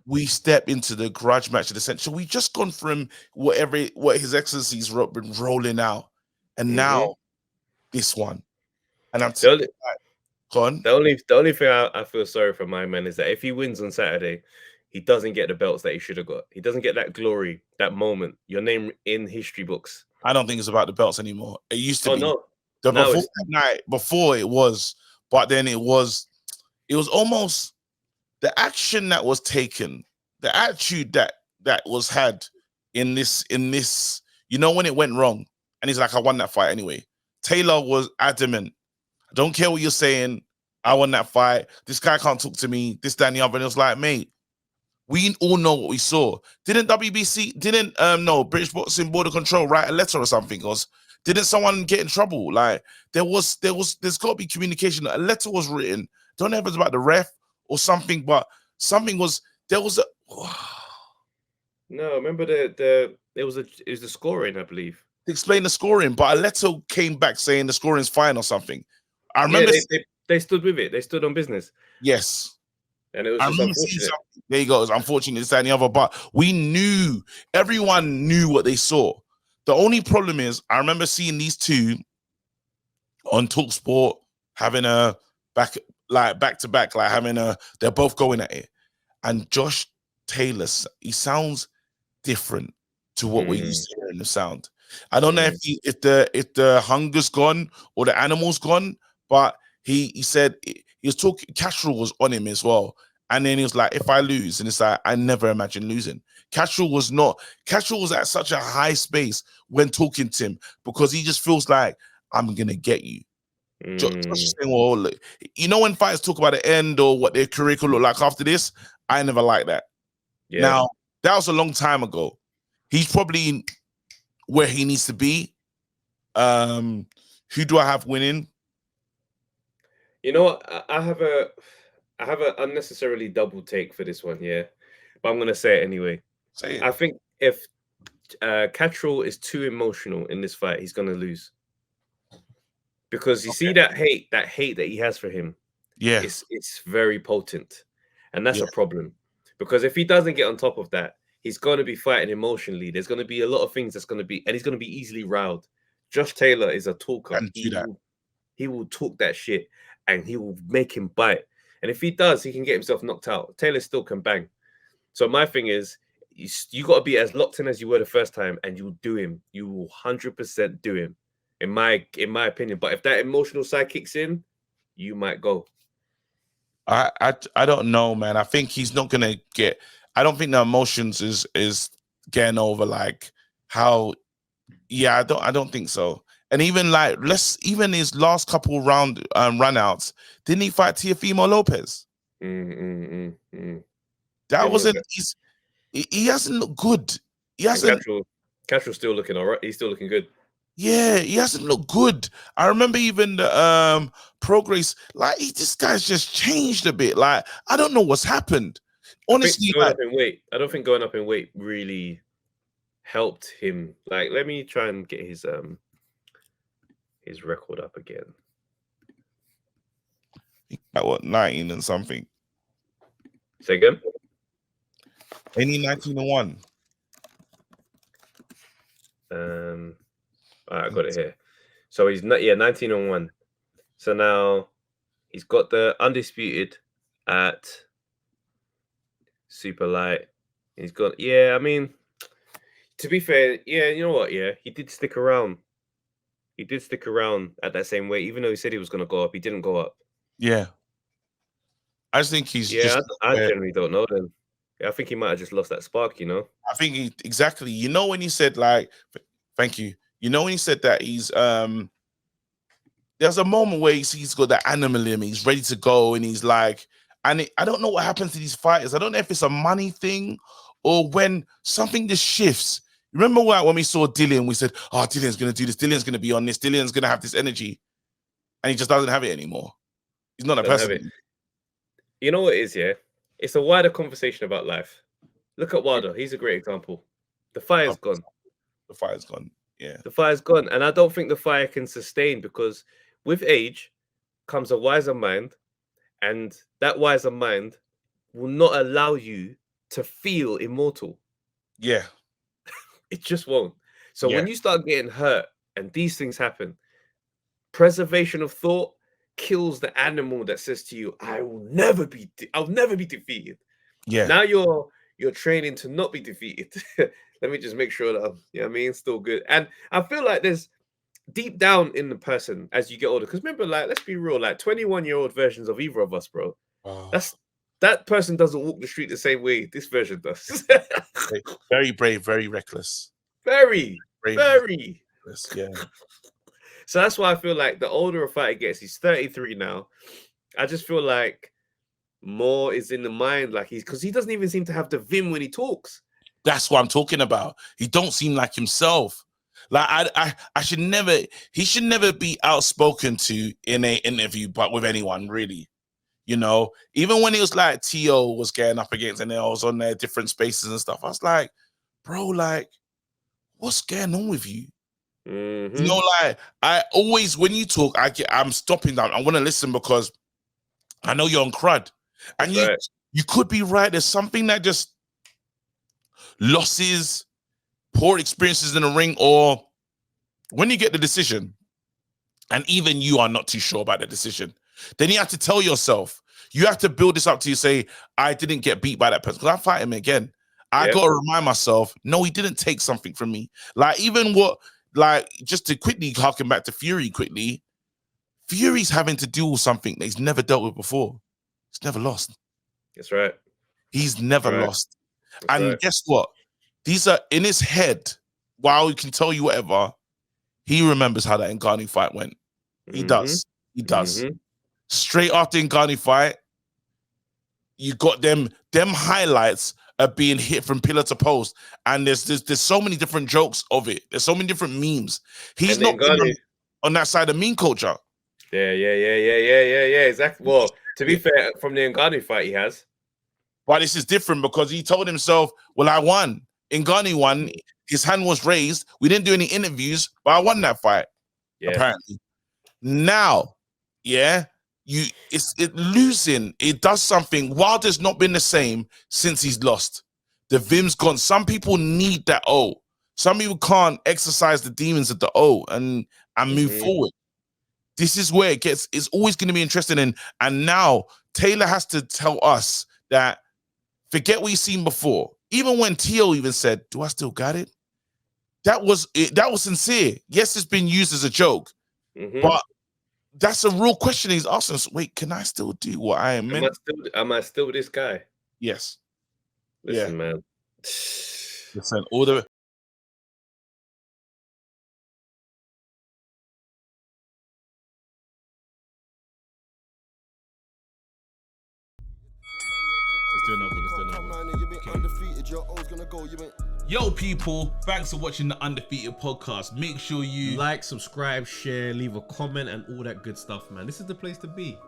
we step into the grudge match of the century. So we just gone from what His Excellency's been rolling out, and hmm now this one. And I'm The only, like, gone. the only thing I feel sorry for my man is that if he wins on Saturday, he doesn't get the belts that he should have got. He doesn't get that glory, that moment, your name in history books. I don't think it's about the belts anymore. It used to Oh be no, the now before it's that night. Before it was, but then it was. It was almost the action that was taken, the attitude that was had in this. You know when it went wrong, and he's like, "I won that fight anyway." Taylor was adamant. I don't care what you're saying. I won that fight. This guy can't talk to me. This, that, and the other. And it was like, mate, we all know what we saw. Didn't WBC, didn't no British Boxing Board of Control write a letter or something? Or didn't someone get in trouble? Like there's got to be communication. A letter was written. Don't know if it's about the ref or something, but something was there was a. no. Remember it was the scoring, I believe. Explain the scoring, but a letter came back saying the scoring's fine or something. I Yeah, remember. they stood with it. They stood on business, Yes. and it was I just remember seeing unfortunate. something. There you go. It's unfortunate, this, that, and the other. But we knew, everyone knew what they saw. The only problem is, I remember seeing these two on TalkSport having a back to back, like having a. They're both going at it, and Josh Taylor, he sounds different to what we're Mm, used to hearing the sound. I don't know mm. if the hunger's gone or the animal's gone, but he said he was talking. Catterall was on him as well, and then he was like, "If I lose," and it's like, I never imagined losing. Catterall was not. Catterall was at such a high space when talking to him because he just feels like I'm gonna get you. Just saying, well, look, you know when fighters talk about the end or what their career could look like after this, I never like that. Yeah. Now that was a long time ago. He's probably where he needs to be. Who do I have winning? You know what? I have a unnecessarily double take for this one, yeah. But I'm gonna say it anyway. Say it. I think if Catterall is too emotional in this fight, he's gonna lose. Because you see Okay. that hate that he has for him, Yeah. it's very potent. And that's Yeah. a problem. Because if he doesn't get on top of that, he's gonna be fighting emotionally. There's gonna be a lot of things that's gonna be and he's gonna be easily riled. Josh Taylor is a talker. Can do that. He will talk that shit and he will make him bite. And if he does, he can get himself knocked out. Taylor still can bang. So my thing is, you got to be as locked in as you were the first time, and you'll do him. You will 100% do him, in my opinion. But if that emotional side kicks in, you might go. I don't know, man. I think he's not gonna get. I don't think the emotions is getting over like how. Yeah, I don't think so. And even like let's even his last couple run outs, didn't he fight Teofimo Lopez? Mm, mm, mm, mm. That Didn't look wasn't. good. He hasn't looked good. He And hasn't. Cattrall's still looking all right. He's still looking good. Yeah, he hasn't looked good. I remember even the progress. Like this guy's just changed a bit. Like I don't know what's happened. I think Honestly, going like up in weight. I don't think going up in weight really helped him. Like, let me try and get his record up again. at what 19 and something. Say again. Any 19-1. All right, I got it here. So he's not 19-1. So now he's got the undisputed at super light. He's got I mean, to be fair, you know what? Yeah, he did stick around. He did stick around at that same weight, even though he said he was gonna go up. He didn't go up. Yeah, I just think he's Yeah, just. I generally don't know then. Yeah, I think he might have just lost that spark. I think exactly. You know when he said like, thank you. You know when he said that he's there's a moment where he's got that animal in him. He's ready to go, and he's like, I don't know what happens to these fighters. I don't know if it's a money thing or when something just shifts. Remember when we saw Dillian, we said, "Oh, Dillian's gonna do this. Dillian's gonna be on this. Dillian's gonna have this energy," and he just doesn't have it anymore. He's not a Don't have person. it. You know what it is, yeah? It's a wider conversation about life. Look at Wilder. He's a great example. The fire's gone. The fire's gone. Yeah. The fire's gone. And I don't think the fire can sustain because with age comes a wiser mind. And that wiser mind will not allow you to feel immortal. Yeah. It just won't. So Yeah. when you start getting hurt and these things happen, preservation of thought kills the animal that says to you, I'll never be defeated. Yeah. Now you're training to not be defeated. Let me just make sure that I'm still good. And I feel like there's deep down in the person as you get older, because remember, like, let's be real, like 21-year-old versions of either of us, bro. Oh. That person doesn't walk the street the same way this version does. Very brave, very reckless. Very, Brave, very. reckless, yeah. So that's why I feel like the older a fighter gets, he's 33 now. I just feel like more is in the mind, like because he doesn't even seem to have the vim when he talks. That's what I'm talking about. He don't seem like himself. Like he should never be outspoken to in an interview, but with anyone really. You know, even when he was like T.O. was getting up against, and I was on their different spaces and stuff, I was like, bro, like, what's going on with you? Mm-hmm. You know, like, I always, when you talk, I'm stopping down. I want to listen because I know you're on crud. And you could be right. There's something that just losses, poor experiences in the ring, or when you get the decision, and even you are not too sure about the decision, then you have to tell yourself, you have to build this up to you say, I didn't get beat by that person because I'm fighting him again. I got to remind myself, no, he didn't take something from me. Like, even just to quickly harken back to Fury quickly, Fury's having to deal with something that he's never dealt with before. He's never lost. That's right. He's never lost. That's and guess what? These are in his head. While he can tell you whatever, he remembers how that Ngannou fight went. He does. He does. Straight after Ngannou fight, you got them highlights of being hit from pillar to post, and there's so many different jokes of it. There's so many different memes. He's not on that side of meme culture. Yeah. Exactly. Well, to be fair, from the Ngannou fight, he has. But this is different because he told himself, well, I won. Ngannou won. His hand was raised. We didn't do any interviews, but I won that fight. Apparently. Now, losing. It does something. Wilder's not been the same since he's lost. The vim's gone. Some people need that O. Some people can't exercise the demons of the O and move forward. This is where it's always going to be interesting. And now Taylor has to tell us that forget what you've seen before. Even when T.O. even said, do I still got it? That was sincere. Yes, it's been used as a joke, but that's a real question he's asking us. Wait, can I still do what I am meant? Am I still this guy? Yes. Listen, man. Listen, all the Yo, people, thanks for watching the Undefeated podcast. Make sure you like, subscribe, share, leave a comment, and all that good stuff, man. This is the place to be.